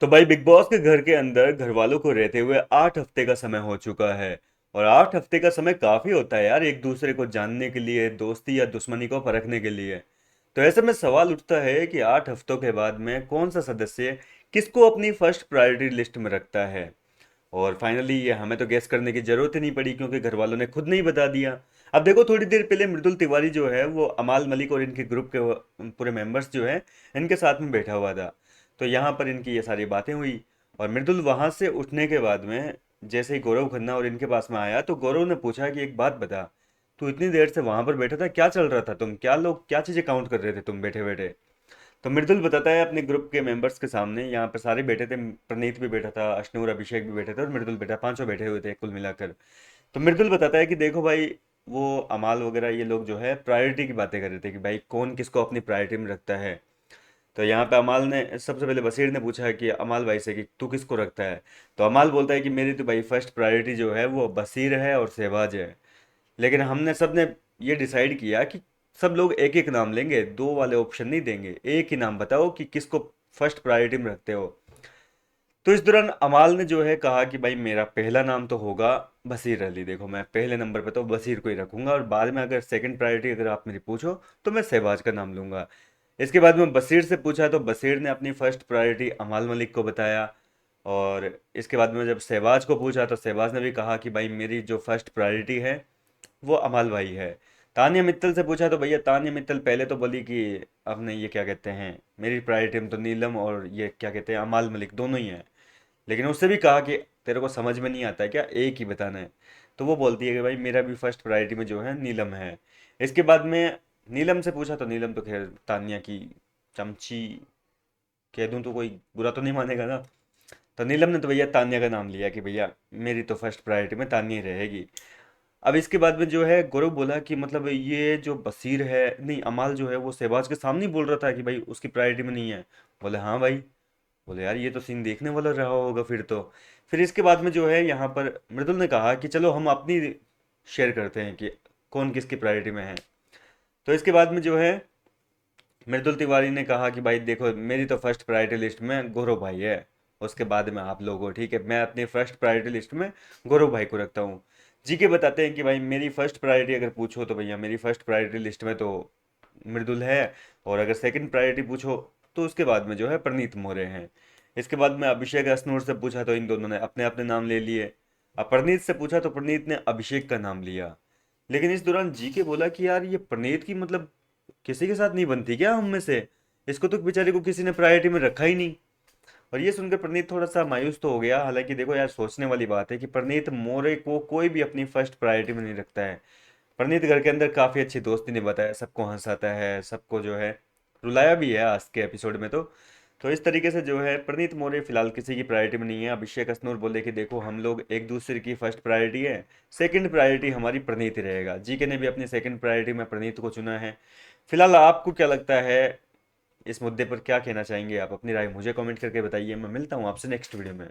तो भाई big boss के घर के अंदर घर वालों को रहते हुए 8 हफ्ते का समय हो चुका है। और 8 हफ्ते का समय काफी होता है यार, एक दूसरे को जानने के लिए, दोस्ती या दुश्मनी को परखने के लिए। तो ऐसे में सवाल उठता है कि 8 हफ्तों के बाद में कौन सा सदस्य किसको अपनी फर्स्ट प्रायोरिटी लिस्ट में रखता है। और फाइनली ये हमें तो गेस करने की जरूरत ही नहीं पड़ी, क्योंकि घर वालों ने खुद नहीं बता दिया। अब देखो, थोड़ी देर पहले मृदुल तिवारी जो है वो अमाल मलिक और इनके ग्रुप के पूरे मेंबर्स जो है इनके साथ में बैठा हुआ था। तो यहाँ पर इनकी ये सारी बातें हुई। और मृदुल वहां से उठने के बाद में जैसे ही गौरव खन्ना और इनके पास में आया, तो गौरव ने पूछा कि एक बात बता, तू इतनी देर से वहां पर बैठा था, क्या चल रहा था, तुम क्या लोग क्या चीजें काउंट कर रहे थे तुम बैठे बैठे। तो मृदुल बताता है अपने ग्रुप के मेंबर्स के सामने, यहाँ पर सारे बैठे थे, प्रणीत भी बैठा था, अश्नूर अभिषेक भी बैठे थे और मृदुल बैठा, पांचों बैठे हुए थे कुल मिलाकर। तो मृदुल बताता है कि देखो भाई, वो अमाल वगैरह ये लोग जो है प्रायोरिटी की बातें कर रहे थे कि भाई कौन किसको अपनी प्रायोरिटी में रखता है। तो यहाँ पे अमाल ने सबसे पहले बशीर ने पूछा कि अमाल भाई से कि तू किसको रखता है। तो अमाल बोलता है कि मेरी तो भाई फर्स्ट प्रायोरिटी जो है वो बशीर है और शहबाज है। लेकिन हमने सब ने ये डिसाइड किया कि सब लोग एक एक नाम लेंगे, दो वाले ऑप्शन नहीं देंगे, एक ही नाम बताओ कि किसको फर्स्ट प्रायोरिटी में रखते हो। तो इस दौरान अमाल ने जो है कहा कि भाई मेरा पहला नाम तो होगा बशीर अली, देखो मैं पहले नंबर पे तो बशीर को ही रखूंगा, और बाद में अगर सेकंड प्रायोरिटी अगर आप मेरी पूछो तो मैं शहबाज का नाम लूंगा। इसके बाद में बशीर से पूछा तो बशीर ने अपनी फर्स्ट प्रायोरिटी अमाल मलिक को बताया। और इसके बाद में जब शहबाज को पूछा तो शहबाज ने भी कहा कि भाई मेरी जो फर्स्ट प्रायोरिटी है वो अमाल भाई है। तानिया मित्तल से पूछा तो भैया तानिया मित्तल पहले तो बोली कि अपने ये क्या कहते हैं, मेरी प्रायोरिटी में तो नीलम और ये क्या कहते हैं अमाल मलिक दोनों ही हैं। लेकिन उससे भी कहा कि तेरे को समझ में नहीं आता है क्या, एक ही बताना है। तो वो बोलती है कि भाई मेरा भी फर्स्ट प्रायोरिटी में जो है नीलम है। इसके बाद में नीलम से पूछा तो नीलम तो खैर तानिया की चमची कह दूं तो कोई बुरा तो नहीं मानेगा ना। तो नीलम ने तो भैया तानिया का नाम लिया कि भैया मेरी तो फर्स्ट प्रायोरिटी में तानिया ही रहेगी। अब इसके बाद में जो है गौरव बोला कि मतलब ये जो बसीर है, नहीं अमाल जो है वो शहबाज के सामने ही बोल रहा था कि भाई उसकी प्रायोरिटी में नहीं है। बोले हाँ भाई। बोले यार ये तो सीन देखने वाला रहा होगा फिर तो। फिर इसके बाद में जो है यहाँ पर मृदुल ने कहा कि चलो हम अपनी शेयर करते हैं कि कौन किसकी प्रायोरिटी में है। तो इसके बाद में जो है मृदुल तिवारी ने कहा कि भाई देखो मेरी तो फर्स्ट प्रायोरिटी लिस्ट में गौरव भाई है, उसके बाद में आप लोग हो, ठीक है, मैं अपनी फर्स्ट प्रायोरिटी लिस्ट में गौरव भाई को रखता हूँ। जी के बताते हैं कि भाई मेरी फर्स्ट प्रायोरिटी अगर पूछो तो भैया मेरी फर्स्ट प्रायोरिटी लिस्ट में तो मृदुल है। और अगर सेकंड प्रायोरिटी पूछो तो उसके बाद में जो है प्रनीत मोरे हैं। इसके बाद में अभिषेक हसनूर से पूछा तो इन दोनों ने अपने अपने नाम ले लिए। अब प्रनीत से पूछा तो प्रनीत ने अभिषेक का नाम लिया। लेकिन इस दौरान जी के बोला कि यार ये प्रनीत की मतलब किसी के साथ नहीं बनती क्या हम में से, इसको तो बेचारे को किसी ने प्रायोरिटी में रखा ही नहीं। और ये सुनकर प्रनीत थोड़ा सा मायूस तो हो गया, हालांकि देखो यार सोचने वाली बात है कि प्रनीत मोरे को कोई भी अपनी फर्स्ट प्रायोरिटी में नहीं रखता है। प्रनीत घर के अंदर काफी अच्छी दोस्ती निभाता है, सबको हंसाता है, सबको जो है रुलाया भी है आज के एपिसोड में। तो इस तरीके से जो है प्रनीत मोरे फिलहाल किसी की प्रायोरिटी में नहीं है। अभिषेक हसनूर बोले कि देखो हम लोग एक दूसरे की फर्स्ट प्रायोरिटी है, सेकंड प्रायोरिटी हमारी प्रनीत ही रहेगा। जीके ने भी अपनी सेकंड प्रायोरिटी में प्रनीत को चुना है। फिलहाल आपको क्या लगता है, इस मुद्दे पर क्या कहना चाहेंगे आप, अपनी राय मुझे कमेंट करके बताइए। मैं मिलता हूँ आपसे नेक्स्ट वीडियो में।